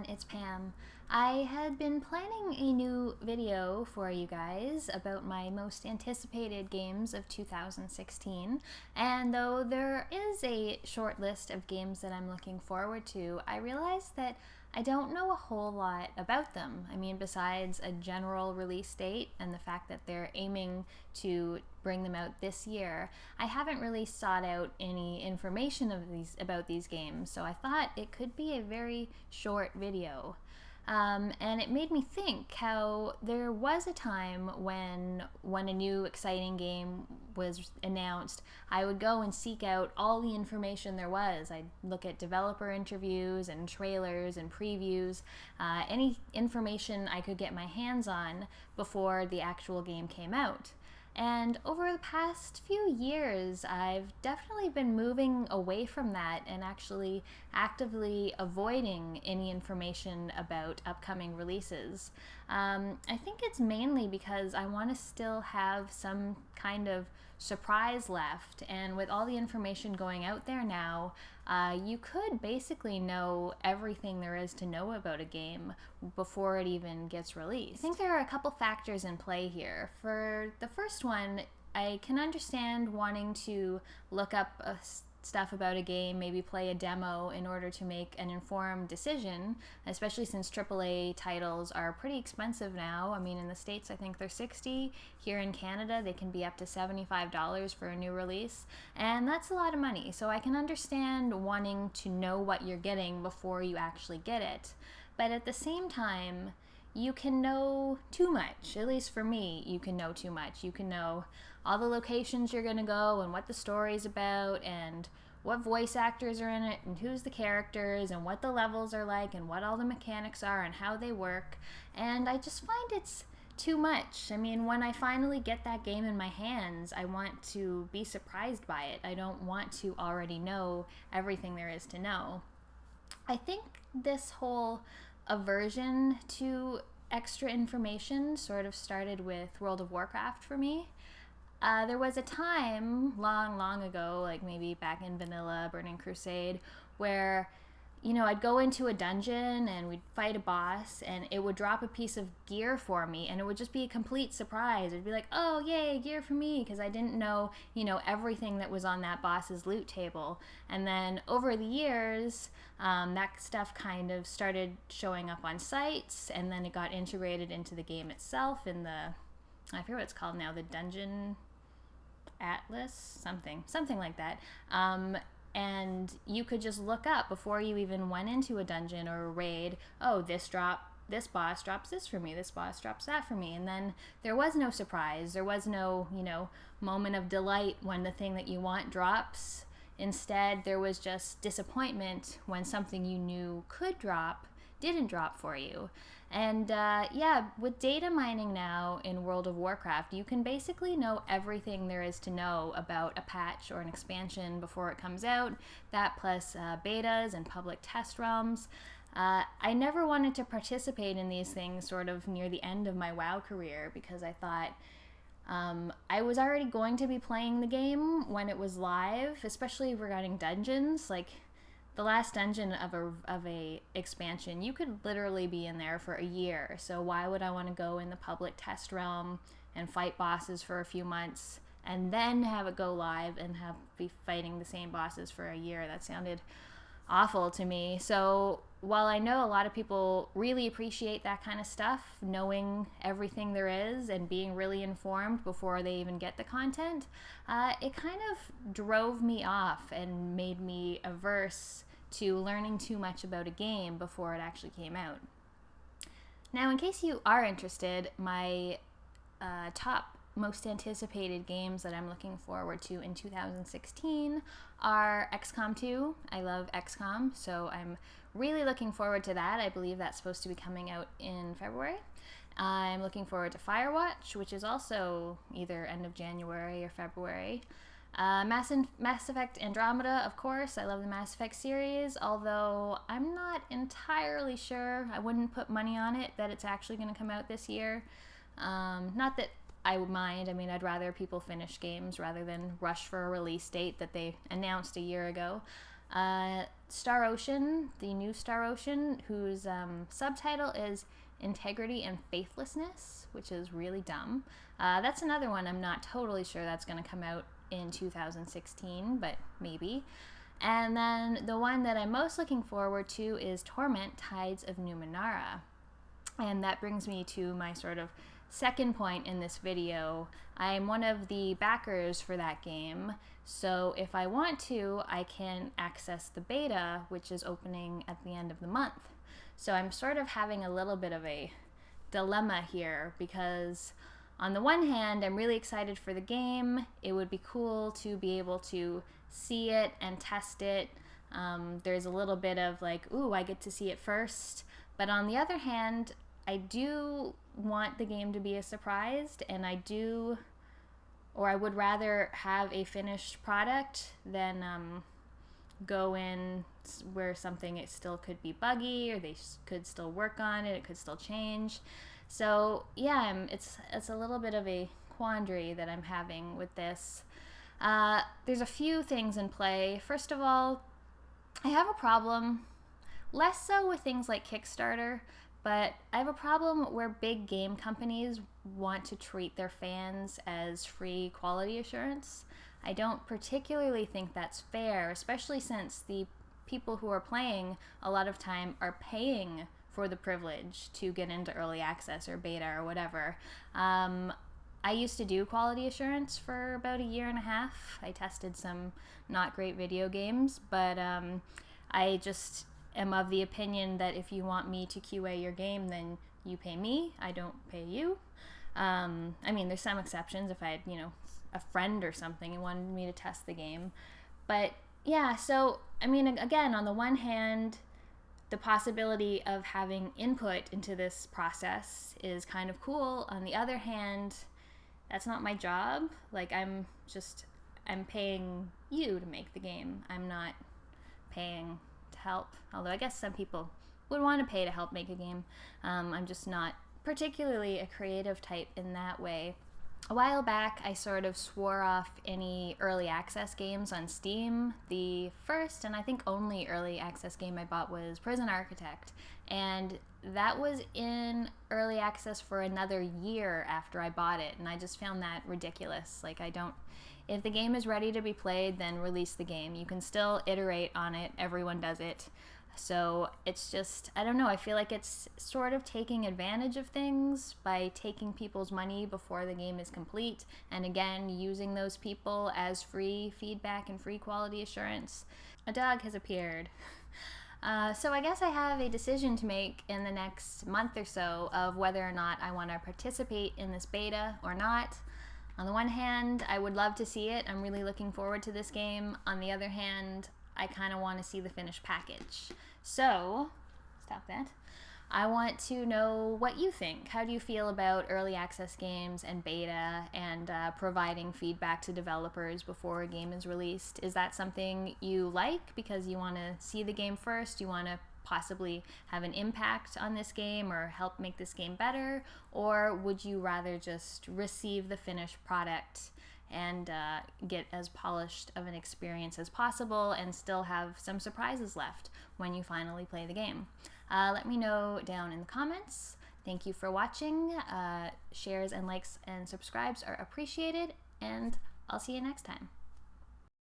it's Pam. I had been planning a new video for you guys about my most anticipated games of 2016, and though there is a short list of games that I'm looking forward to, I realized that I don't know a whole lot about them. I mean, besides a general release date and the fact that they're aiming to bring them out this year, I haven't really sought out any information about these games, so I thought it could be a very short video. And it made me think how there was a time when a new exciting game was announced, I would go and seek out all the information there was. I'd look at developer interviews and trailers and previews, any information I could get my hands on before the actual game came out. And over the past few years, I've definitely been moving away from that and actually actively avoiding any information about upcoming releases. I think it's mainly because I want to still have some kind of surprise left, and with all the information going out there now, you could basically know everything there is to know about a game before it even gets released. I think there are a couple factors in play here. For the first one, I can understand wanting to look up stuff about a game, maybe play a demo in order to make an informed decision, especially since AAA titles are pretty expensive now. I mean, in the States, I think they're $60. Here in Canada, they can be up to $75 for a new release, and that's a lot of money. So I can understand wanting to know what you're getting before you actually get it. But at the same time, you can know too much. At least for me, you can know too much. You can know all the locations you're going to go and what the story's about and what voice actors are in it and who's the characters and what the levels are like and what all the mechanics are and how they work. And I just find it's too much. I mean, when I finally get that game in my hands, I want to be surprised by it. I don't want to already know everything there is to know. I think this whole aversion to extra information sort of started with World of Warcraft for me. There was a time long ago, like maybe back in Vanilla, Burning Crusade, where I'd go into a dungeon and we'd fight a boss and it would drop a piece of gear for me and it would just be a complete surprise. It'd be like, oh, yay, gear for me, because I didn't know, everything that was on that boss's loot table. And then over the years, that stuff kind of started showing up on sites, and then it got integrated into the game itself in I forget what it's called now, the Dungeon Atlas, something like that. And you could just look up before you even went into a dungeon or a raid, oh, this boss drops this for me, this boss drops that for me. And then there was no surprise. There was no, moment of delight when the thing that you want drops. Instead, there was just disappointment when something you knew could drop didn't drop for you. And with data mining now in World of Warcraft, you can basically know everything there is to know about a patch or an expansion before it comes out. That plus betas and public test realms. I never wanted to participate in these things sort of near the end of my WoW career because I thought I was already going to be playing the game when it was live, especially regarding dungeons. Like, the last dungeon of a expansion, you could literally be in there for a year. So why would I want to go in the public test realm and fight bosses for a few months and then have it go live and be fighting the same bosses for a year? That sounded awful to me. So while I know a lot of people really appreciate that kind of stuff, knowing everything there is and being really informed before they even get the content, it kind of drove me off and made me averse to learning too much about a game before it actually came out. Now, in case you are interested, my top most anticipated games that I'm looking forward to in 2016 are XCOM 2. I love XCOM, so I'm really looking forward to that. I believe that's supposed to be coming out in February. I'm looking forward to Firewatch, which is also either end of January or February. Mass Effect Andromeda, of course. I love the Mass Effect series, although I'm not entirely sure. I wouldn't put money on it that it's actually going to come out this year. Not that I would mind. I mean, I'd rather people finish games rather than rush for a release date that they announced a year ago. Star Ocean, the new Star Ocean, whose subtitle is Integrity and Faithlessness, which is really dumb. That's another one I'm not totally sure that's going to come out in 2016, but maybe. And then the one that I'm most looking forward to is Torment Tides of Numenera. And that brings me to my sort of second point in this video. I'm one of the backers for that game, so if I want to, I can access the beta, which is opening at the end of the month. So I'm sort of having a little bit of a dilemma here, because on the one hand, I'm really excited for the game. It would be cool to be able to see it and test it. There's a little bit of like, ooh, I get to see it first. But on the other hand, I do want the game to be a surprise, and I would rather have a finished product than go in where something it still could be buggy, or they could still work on it could still change. So yeah, it's a little bit of a quandary that I'm having with this. There's a few things in play. First of all, I have a problem, less so with things like Kickstarter, but I have a problem where big game companies want to treat their fans as free quality assurance. I don't particularly think that's fair, especially since the people who are playing a lot of time are paying for the privilege to get into early access or beta or whatever. I used to do quality assurance for about a year and a half. I tested some not great video games, but I just am of the opinion that if you want me to QA your game, then you pay me. I don't pay you. I mean, there's some exceptions if I had, a friend or something and wanted me to test the game. But yeah, so, I mean, again, on the one hand, the possibility of having input into this process is kind of cool. On the other hand, that's not my job. Like, I'm paying you to make the game. I'm not paying to help. Although I guess some people would want to pay to help make a game. I'm just not particularly a creative type in that way. A while back, I sort of swore off any early access games on Steam. The first, and I think only early access game I bought was Prison Architect, and that was in early access for another year after I bought it, and I just found that ridiculous. Like, if the game is ready to be played, then release the game. You can still iterate on it, everyone does it. So it's just, I don't know, I feel like it's sort of taking advantage of things by taking people's money before the game is complete, and again, using those people as free feedback and free quality assurance. A dog has appeared. So I guess I have a decision to make in the next month or so of whether or not I want to participate in this beta or not. On the one hand, I would love to see it. I'm really looking forward to this game. On the other hand, I kind of want to see the finished package. So, stop that. I want to know what you think. How do you feel about early access games and beta and providing feedback to developers before a game is released? Is that something you like because you want to see the game first? You want to possibly have an impact on this game or help make this game better? Or would you rather just receive the finished product and get as polished of an experience as possible and still have some surprises left when you finally play the game? Let me know down in the comments. Thank you for watching. Shares and likes and subscribes are appreciated, and I'll see you next time.